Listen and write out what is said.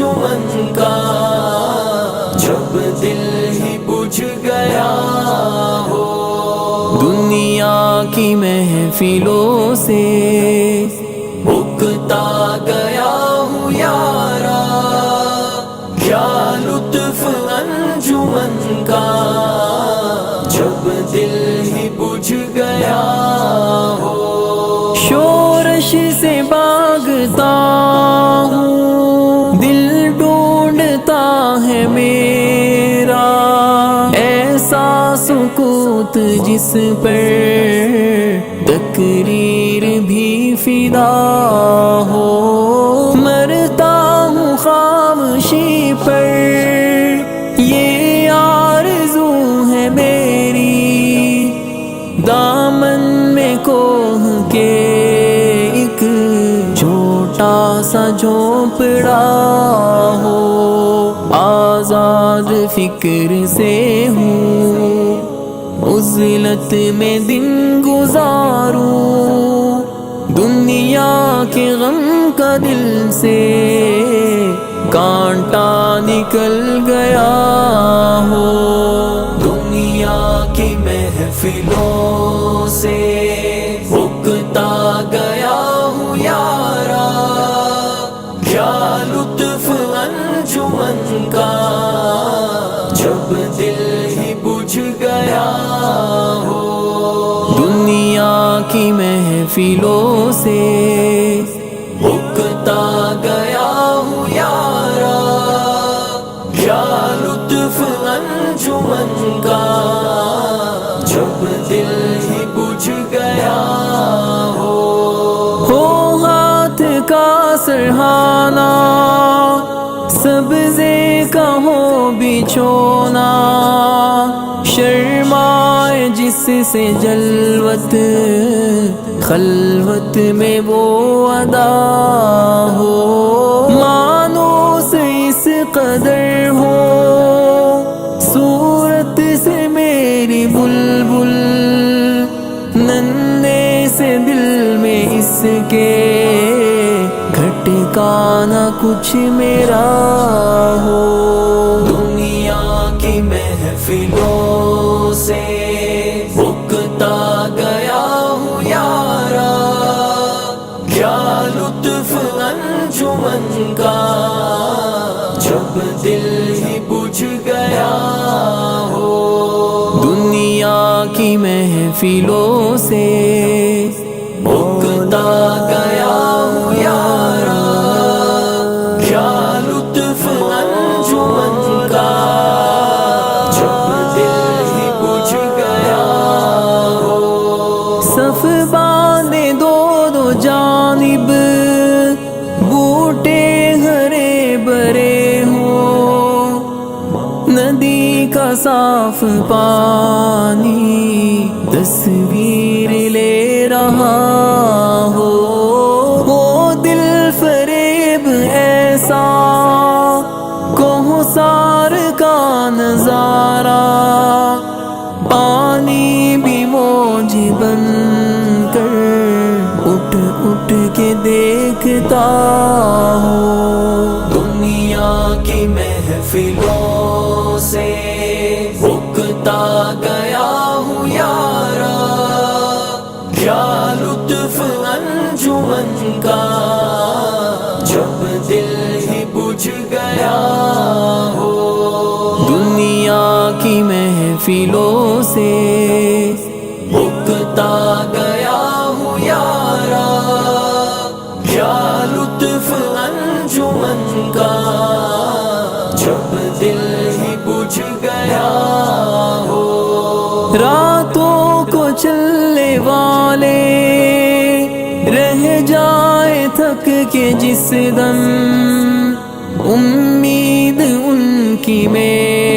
انجمن کا جب دل ہی بجھ گیا ہو، دنیا کی محفلوں سے اکتا گیا ہوں یارا، کیا لطف انجمن کا جب دل ہی بجھ گیا ہو۔ شورش سے بھاگتا ہوں دل ڈھونڈتا ہے میرا، ایسا سکوت جس پر تقریر بھی فدا ہو، مرتا ہوں خاموشی پر، یہ آرزو ہے میری، دامن میں کوہ کے ایک چھوٹا سا جھونپڑا ہو، آزاد فکر سے ہوں عزلت میں دن گزاروں، دنیا کے غم کا دل سے کانٹا نکل گیا ہو، دنیا کی محفلوں سے اکتا گیا ہوں یارا، کیا لطف انجمن کا جب دل ہی بجھ گیا ہو، دنیا کی محفلوں سے اکتا گیا ہوں یارا، کیا لطف انجمن کا جب دل ہی بجھ گیا ہو، ہاتھ کا سرہانا سبزے کا ہو بچھونا، شرمائے جس سے جلوت خلوت میں وہ ادا ہو، مانوس اس قدر ہو صورت سے میری بلبل، ننھے سے دل میں اس کے کھٹکا نہ کچھ میرا ہو، دنیا کی محفلوں سے اکتا گیا ہوں یارا، کیا لطف انجمن کا جب دل ہی بجھ گیا ہو، دنیا کی محفلوں سے اکتا گیا ہوں یارا، کیا لطف انجمن کا جب دل ہی بجھ گیا ہو، صف باندھے دو دو جانب بوٹے ہرے بھرے ہوں، ندی کا صاف پانی تصویر لے رہا ہو، وہ دل فریب ایسا کوہسار کا نظارہ، پانی بھی موج بن کر اٹھ اٹھ کے دیکھتا ہو، دنیا کی محفلوں سے اکتا گیا ہوں یارا، کیا لطف انجمن کا جب دل ہی بجھ گیا ہو، دنیا کی محفلوں سے اکتا گیا ہوں یارا، کیا لطف انجمن کا جب دل ہی بجھ گیا ہو، راتوں کو چلنے والے رہ جائے تھک کے جس دم، امید ان کی میں